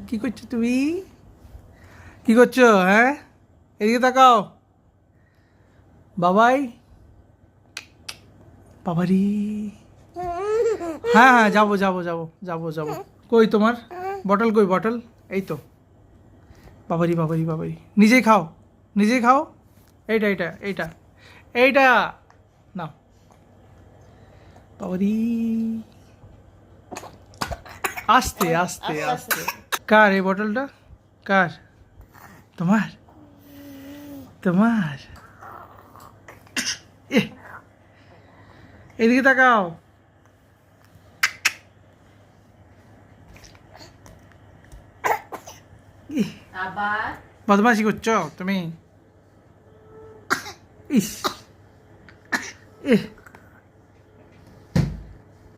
কি করছো তুমি? কি করছো? হ্যাঁ, এদিকে তাকাও। বাবাই, বাবারি। হ্যাঁ হ্যাঁ, যাবো যাবো যাবো যাবো যাবো। কই তোমার বটল? কই বটল? এই তো। বাবারি বাবারি বাবারি, নিজেই খাও, নিজেই খাও। এইটা এইটা এইটা এইটা নাও। বাবারি, আস্তে আস্তে আস্তে। কার এই বটলটা? কার? তোমার? তোমার? এ, এদিকে তাকাও। ইহ, আবার বদমাশি করছো তুমি? ইস, এহ।